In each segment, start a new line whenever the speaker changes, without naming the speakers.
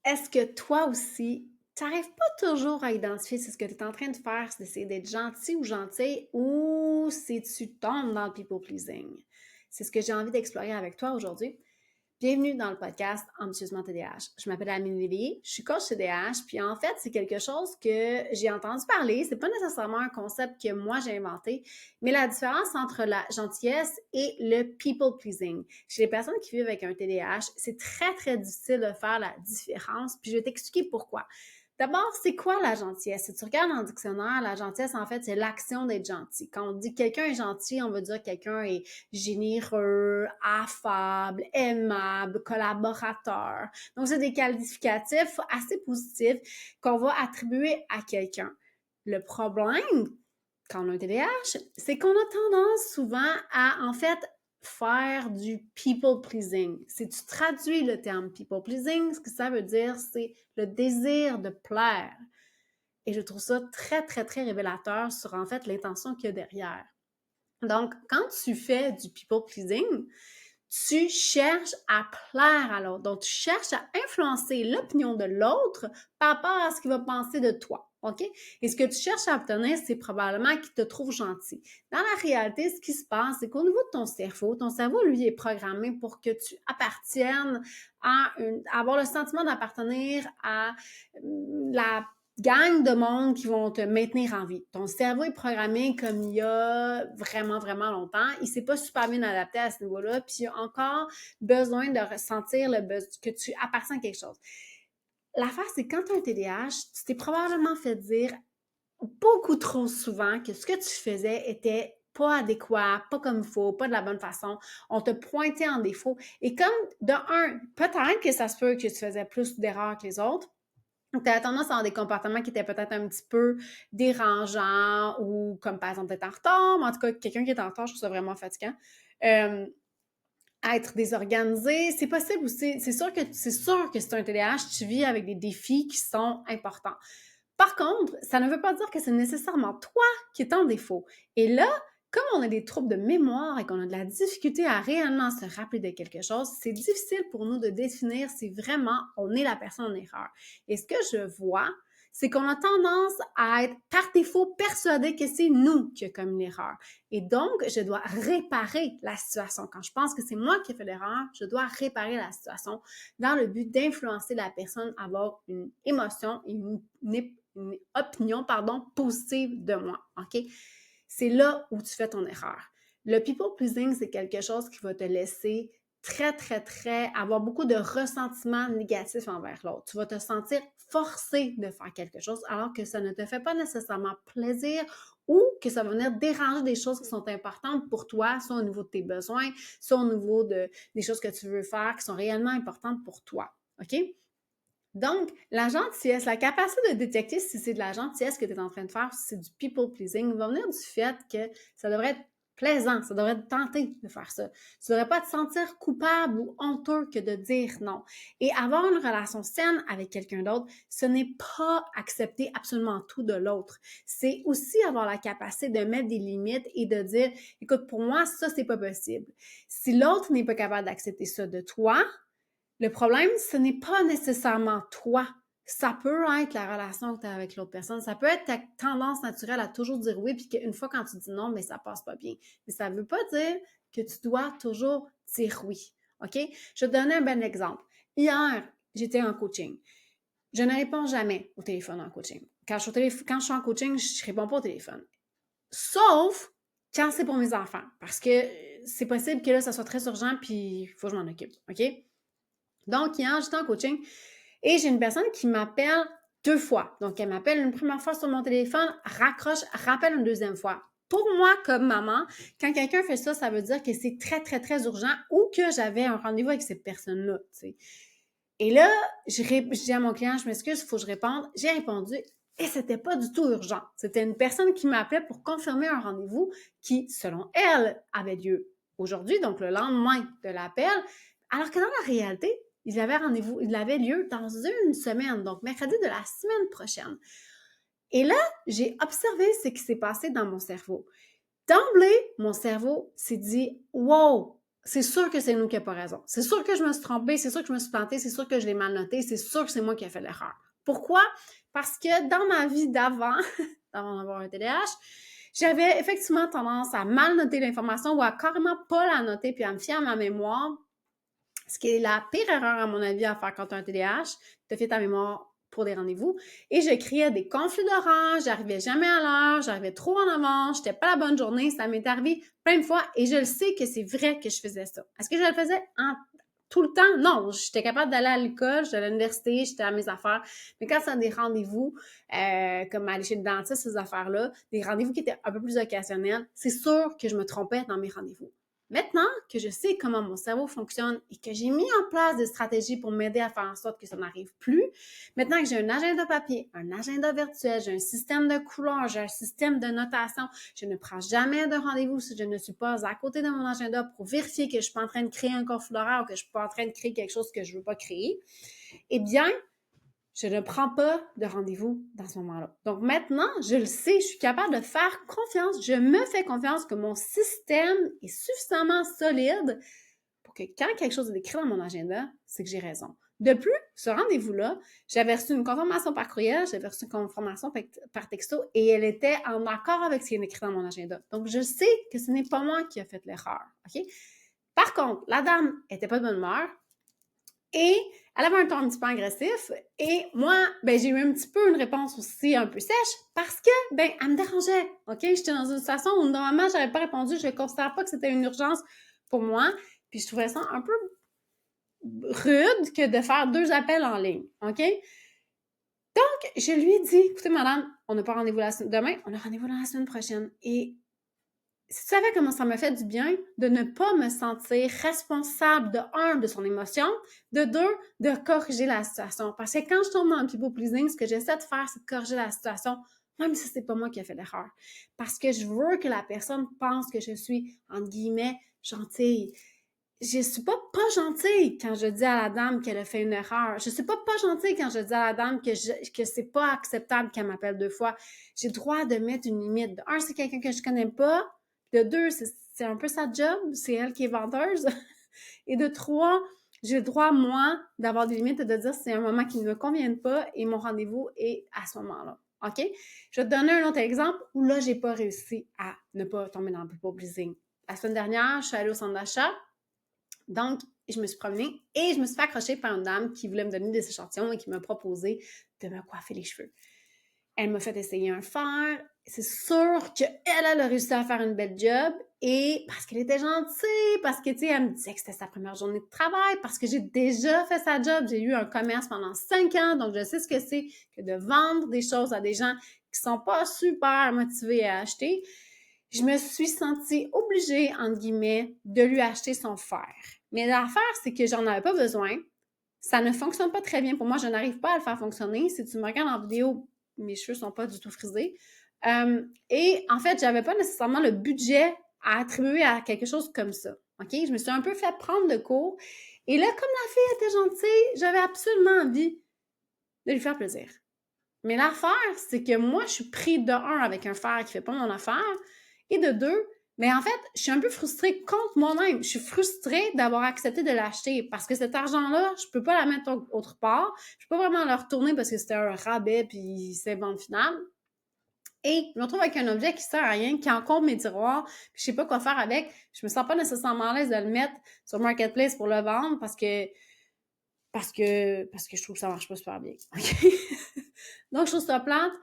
Est-ce que toi aussi, tu n'arrives pas toujours à identifier si ce que tu es en train de faire, c'est d'essayer d'être gentil ou gentille ou si tu tombes dans le people pleasing? C'est ce que j'ai envie d'explorer avec toi aujourd'hui. Bienvenue dans le podcast Ambitieusement TDAH. Je m'appelle Amélie Léveillé, je suis coach TDAH, puis en fait, c'est quelque chose que j'ai entendu parler. C'est pas nécessairement un concept que moi j'ai inventé, mais la différence entre la gentillesse et le people pleasing. Chez les personnes qui vivent avec un TDAH, c'est très, très difficile de faire la différence, puis je vais t'expliquer pourquoi. D'abord, c'est quoi la gentillesse? Si tu regardes dans le dictionnaire, la gentillesse, en fait, c'est l'action d'être gentil. Quand on dit quelqu'un est gentil, on veut dire que quelqu'un est généreux, affable, aimable, collaborateur. Donc, c'est des qualificatifs assez positifs qu'on va attribuer à quelqu'un. Le problème, quand on a un TDAH, c'est qu'on a tendance souvent à, en fait, faire du people pleasing. Si tu traduis le terme people pleasing, ce que ça veut dire, c'est le désir de plaire. Et je trouve ça très, très, très révélateur sur, en fait, l'intention qu'il y a derrière. Donc, quand tu fais du people pleasing, tu cherches à plaire à l'autre. Donc, tu cherches à influencer l'opinion de l'autre par rapport à ce qu'il va penser de toi. OK? Et ce que tu cherches à obtenir, c'est probablement qu'il te trouve gentil. Dans la réalité, ce qui se passe, c'est qu'au niveau de ton cerveau, lui, est programmé pour que tu appartiennes à avoir le sentiment d'appartenir à la gang de monde qui vont te maintenir en vie. Ton cerveau est programmé comme il y a vraiment, vraiment longtemps. Il ne s'est pas super bien adapté à ce niveau-là, puis il a encore besoin de ressentir que tu appartiens à quelque chose. L'affaire, c'est quand tu as un TDAH, tu t'es probablement fait dire beaucoup trop souvent que ce que tu faisais était pas adéquat, pas comme il faut, pas de la bonne façon. On te pointait en défaut. Et comme, de un, peut-être que ça se peut que tu faisais plus d'erreurs que les autres, tu as tendance à avoir des comportements qui étaient peut-être un petit peu dérangeants ou comme par exemple être en retard, mais en tout cas, quelqu'un qui est en retard, je trouve ça vraiment fatigant. Être désorganisé, c'est possible aussi. C'est sûr que c'est un TDAH, tu vis avec des défis qui sont importants. Par contre, ça ne veut pas dire que c'est nécessairement toi qui es en défaut. Et là, comme on a des troubles de mémoire et qu'on a de la difficulté à réellement se rappeler de quelque chose, c'est difficile pour nous de définir si vraiment on est la personne en erreur. Et ce que je vois, c'est qu'on a tendance à être par défaut persuadé que c'est nous qui avons commis l'erreur. Et donc, je dois réparer la situation. Quand je pense que c'est moi qui ai fait l'erreur, je dois réparer la situation dans le but d'influencer la personne à avoir une émotion et une opinion positive de moi. OK? C'est là où tu fais ton erreur. Le people pleasing, c'est quelque chose qui va te laisser très, très, très, avoir beaucoup de ressentiments négatifs envers l'autre. Tu vas te sentir forcé de faire quelque chose alors que ça ne te fait pas nécessairement plaisir ou que ça va venir déranger des choses qui sont importantes pour toi, soit au niveau de tes besoins, soit au niveau des choses que tu veux faire qui sont réellement importantes pour toi. OK? Donc, la gentillesse, la capacité de détecter si c'est de la gentillesse que tu es en train de faire, si c'est du people pleasing, va venir du fait que ça devrait être plaisant, ça devrait te tenter de faire ça. Tu ne devrais pas te sentir coupable ou honteux que de dire non. Et avoir une relation saine avec quelqu'un d'autre, ce n'est pas accepter absolument tout de l'autre. C'est aussi avoir la capacité de mettre des limites et de dire, écoute, pour moi, ça, c'est pas possible. Si l'autre n'est pas capable d'accepter ça de toi, le problème, ce n'est pas nécessairement toi. Ça peut être la relation que tu as avec l'autre personne. Ça peut être ta tendance naturelle à toujours dire oui, puis qu'une fois quand tu dis non, mais ça passe pas bien. Mais ça ne veut pas dire que tu dois toujours dire oui. OK? Je vais te donner un bon exemple. Hier, j'étais en coaching. Je ne réponds jamais au téléphone en coaching. Quand je suis en coaching, je ne réponds pas au téléphone. Sauf quand c'est pour mes enfants. Parce que c'est possible que là, ça soit très urgent, puis il faut que je m'en occupe. OK? Donc, hier, j'étais en coaching et j'ai une personne qui m'appelle 2 fois. Donc, elle m'appelle une première fois sur mon téléphone, raccroche, rappelle une deuxième fois. Pour moi, comme maman, quand quelqu'un fait ça, ça veut dire que c'est très, très, très urgent ou que j'avais un rendez-vous avec cette personne-là, tu sais. Et là, je dis à mon client, je m'excuse, il faut que je réponde. J'ai répondu et c'était pas du tout urgent. C'était une personne qui m'appelait pour confirmer un rendez-vous qui, selon elle, avait lieu aujourd'hui, donc le lendemain de l'appel, alors que dans la réalité, il avait lieu dans une semaine, donc mercredi de la semaine prochaine. Et là, j'ai observé ce qui s'est passé dans mon cerveau. D'emblée, mon cerveau s'est dit « Wow! c'est sûr que c'est nous qui n'avons pas raison. C'est sûr que je me suis trompée, c'est sûr que je me suis plantée, c'est sûr que je l'ai mal noté, c'est sûr que c'est moi qui ai fait l'erreur. Pourquoi? Parce que dans ma vie d'avant, avant d'avoir un TDAH, j'avais effectivement tendance à mal noter l'information ou à carrément pas la noter puis à me fier à ma mémoire, ce qui est la pire erreur à mon avis à faire quand tu as un TDAH, te fier ta mémoire pour des rendez-vous. Et je créais des conflits d'horaire, j'arrivais jamais à l'heure, j'arrivais trop en avance, j'étais pas la bonne journée, ça m'est arrivé plein de fois et je le sais que c'est vrai que je faisais ça. Est-ce que je le faisais tout le temps? Non, j'étais capable d'aller à l'école, j'étais à l'université, j'étais à mes affaires. Mais quand c'est des rendez-vous, comme aller chez le dentiste, ces affaires-là, des rendez-vous qui étaient un peu plus occasionnels, c'est sûr que je me trompais dans mes rendez-vous. Maintenant que je sais comment mon cerveau fonctionne et que j'ai mis en place des stratégies pour m'aider à faire en sorte que ça n'arrive plus, maintenant que j'ai un agenda papier, un agenda virtuel, j'ai un système de couleurs, j'ai un système de notation, je ne prends jamais de rendez-vous si je ne suis pas à côté de mon agenda pour vérifier que je ne suis pas en train de créer un conflit d'horaire ou que je ne suis pas en train de créer quelque chose que je ne veux pas créer, eh bien, je ne prends pas de rendez-vous dans ce moment-là. Donc maintenant, je le sais, je suis capable de faire confiance, je me fais confiance que mon système est suffisamment solide pour que quand quelque chose est écrit dans mon agenda, c'est que j'ai raison. De plus, ce rendez-vous-là, j'avais reçu une confirmation par courriel, j'avais reçu une confirmation par texto et elle était en accord avec ce qui est écrit dans mon agenda. Donc, je sais que ce n'est pas moi qui ai fait l'erreur. OK? Par contre, la dame n'était pas de bonne humeur et elle avait un ton un petit peu agressif et moi, j'ai eu un petit peu une réponse aussi un peu sèche parce que, elle me dérangeait. OK? J'étais dans une situation où normalement, je n'avais pas répondu. Je ne considère pas que c'était une urgence pour moi. Puis je trouvais ça un peu rude que de faire 2 appels en ligne, OK? Donc, je lui ai dit, écoutez, madame, on n'a pas rendez-vous demain, on a rendez-vous la semaine prochaine. Et si tu savais comment ça m'a fait du bien de ne pas me sentir responsable de un, de son émotion, de deux, de corriger la situation. Parce que quand je tombe dans le people pleasing, ce que j'essaie de faire, c'est de corriger la situation, même si c'est pas moi qui ai fait l'erreur. Parce que je veux que la personne pense que je suis, entre guillemets, gentille. Je suis pas gentille quand je dis à la dame qu'elle a fait une erreur. Je suis pas gentille quand je dis à la dame que c'est pas acceptable qu'elle m'appelle 2 fois. J'ai le droit de mettre une limite. De un, c'est quelqu'un que je connais pas. De deux, c'est un peu sa job. C'est elle qui est vendeuse. Et de trois, j'ai le droit, moi, d'avoir des limites et de dire c'est un moment qui ne me convient pas et mon rendez-vous est à ce moment-là. OK? Je vais te donner un autre exemple où là, j'ai pas réussi à ne pas tomber dans le people pleasing. La semaine dernière, je suis allée au centre d'achat. Donc, je me suis promenée et je me suis fait accrocher par une dame qui voulait me donner des échantillons et qui m'a proposé de me coiffer les cheveux. Elle m'a fait essayer un fer. C'est sûr qu'elle a réussi à faire une belle job et parce qu'elle était gentille, parce que, tu sais, elle me disait que c'était sa première journée de travail, parce que j'ai déjà fait sa job. J'ai eu un commerce pendant 5 ans, donc je sais ce que c'est que de vendre des choses à des gens qui sont pas super motivés à acheter. Je me suis sentie obligée, entre guillemets, de lui acheter son fer. Mais l'affaire, c'est que j'en avais pas besoin. Ça ne fonctionne pas très bien pour moi. Je n'arrive pas à le faire fonctionner. Si tu me regardes en vidéo, mes cheveux sont pas du tout frisés. Et en fait, j'avais pas nécessairement le budget à attribuer à quelque chose comme ça. OK? Je me suis un peu fait prendre de court. Et là, comme la fille était gentille, j'avais absolument envie de lui faire plaisir. Mais l'affaire, c'est que moi, je suis pris de un avec un fer qui fait pas mon affaire. Et de deux, mais en fait, je suis un peu frustrée contre moi-même. Je suis frustrée d'avoir accepté de l'acheter parce que cet argent-là, je peux pas la mettre autre part. Je peux pas vraiment le retourner parce que c'était un rabais puis c'est vente finale. Et je me retrouve avec un objet qui sert à rien, qui encombre mes tiroirs, puis je sais pas quoi faire avec. Je me sens pas nécessairement à l'aise de le mettre sur Marketplace pour le vendre parce que je trouve que ça marche pas super bien. Okay? Donc, je trouve ça plate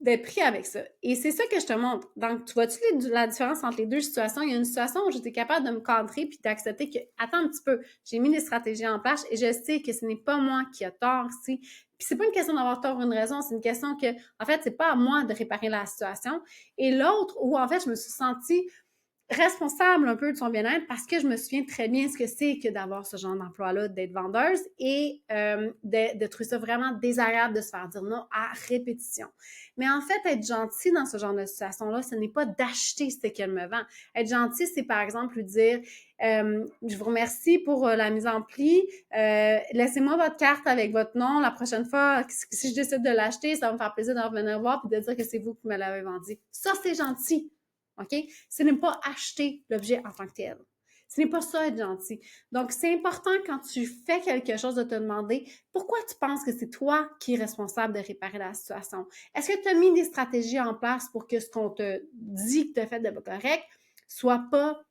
d'être pris avec ça. Et c'est ça que je te montre. Donc, tu vois-tu la différence entre les deux situations? Il y a une situation où j'étais capable de me cadrer puis d'accepter que, attends un petit peu, j'ai mis des stratégies en place et je sais que ce n'est pas moi qui a tort ici. Puis c'est pas une question d'avoir tort ou une raison, c'est une question que, en fait, c'est pas à moi de réparer la situation. Et l'autre, où en fait, je me suis sentie responsable un peu de son bien-être parce que je me souviens très bien ce que c'est que d'avoir ce genre d'emploi-là, d'être vendeuse et de trouver ça vraiment désagréable de se faire dire non à répétition. Mais en fait, être gentil dans ce genre de situation-là, ce n'est pas d'acheter ce qu'elle me vend. Être gentil, c'est par exemple lui dire je vous remercie pour la mise en pli. Laissez-moi votre carte avec votre nom. La prochaine fois, si je décide de l'acheter, ça va me faire plaisir de revenir voir et de dire que c'est vous qui me l'avez vendu. Ça, c'est gentil. OK? Ce n'est pas acheter l'objet en tant que tel. Ce n'est pas ça être gentil. Donc, c'est important quand tu fais quelque chose de te demander pourquoi tu penses que c'est toi qui es responsable de réparer la situation. Est-ce que tu as mis des stratégies en place pour que ce qu'on te dit que tu as fait de pas correct soit pas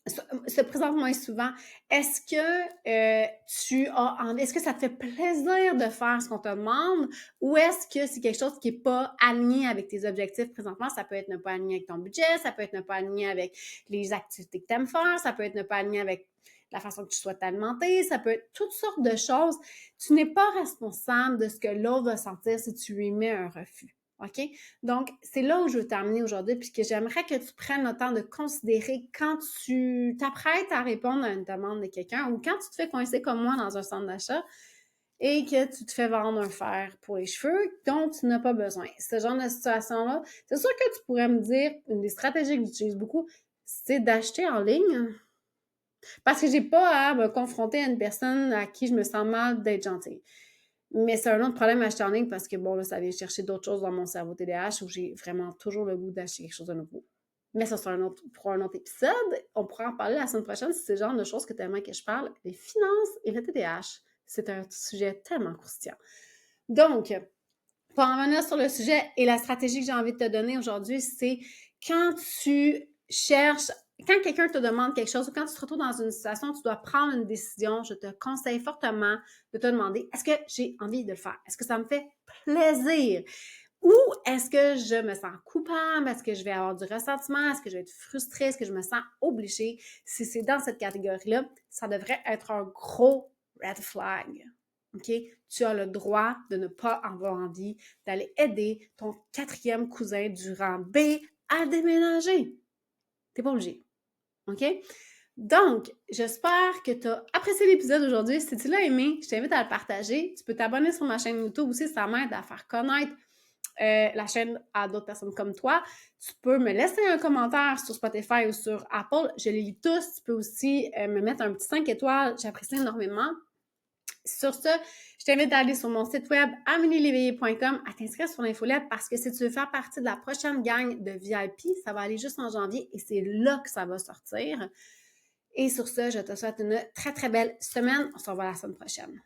se présente moins souvent. Est-ce que est-ce que ça te fait plaisir de faire ce qu'on te demande ou est-ce que c'est quelque chose qui n'est pas aligné avec tes objectifs présentement? Ça peut être ne pas aligné avec ton budget, ça peut être ne pas aligné avec les activités que tu aimes faire, ça peut être ne pas aligné avec la façon que tu souhaites t'alimenter, ça peut être toutes sortes de choses. Tu n'es pas responsable de ce que l'autre va sentir si tu lui mets un refus. OK? Donc, c'est là où je veux t'amener aujourd'hui, puisque j'aimerais que tu prennes le temps de considérer quand tu t'apprêtes à répondre à une demande de quelqu'un ou quand tu te fais coincer comme moi dans un centre d'achat et que tu te fais vendre un fer pour les cheveux dont tu n'as pas besoin. Ce genre de situation-là, c'est sûr que tu pourrais me dire, une des stratégies que j'utilise beaucoup, c'est d'acheter en ligne parce que j'ai pas à me confronter à une personne à qui je me sens mal d'être gentille. Mais c'est un autre problème à acheter en ligne parce que, bon, là, ça vient chercher d'autres choses dans mon cerveau TDAH où j'ai vraiment toujours le goût d'acheter quelque chose de nouveau. Mais ça, c'est pour un autre épisode. On pourra en parler la semaine prochaine si c'est le genre de choses que tu aimerais que je parle. Les finances et le TDAH, c'est un sujet tellement croustillant. Donc, pour en revenir sur le sujet et la stratégie que j'ai envie de te donner aujourd'hui, c'est quand tu cherches, quand quelqu'un te demande quelque chose ou quand tu te retrouves dans une situation, tu dois prendre une décision, je te conseille fortement de te demander, est-ce que j'ai envie de le faire? Est-ce que ça me fait plaisir? Ou est-ce que je me sens coupable? Est-ce que je vais avoir du ressentiment? Est-ce que je vais être frustrée? Est-ce que je me sens obligée? Si c'est dans cette catégorie-là, ça devrait être un gros red flag. OK? Tu as le droit de ne pas avoir envie d'aller aider ton 4e cousin du rang B à déménager. T'es pas obligé. OK? Donc, j'espère que tu as apprécié l'épisode aujourd'hui. Si tu l'as aimé, je t'invite à le partager. Tu peux t'abonner sur ma chaîne YouTube aussi, ça m'aide à faire connaître la chaîne à d'autres personnes comme toi. Tu peux me laisser un commentaire sur Spotify ou sur Apple. Je les lis tous. Tu peux aussi me mettre un petit 5 étoiles. J'apprécie énormément. Sur ce, je t'invite à aller sur mon site web amélieléveillé.com à t'inscrire sur l'infolette parce que si tu veux faire partie de la prochaine gang de VIP, ça va aller juste en janvier et c'est là que ça va sortir. Et sur ce, je te souhaite une très, très belle semaine. On se revoit la semaine prochaine.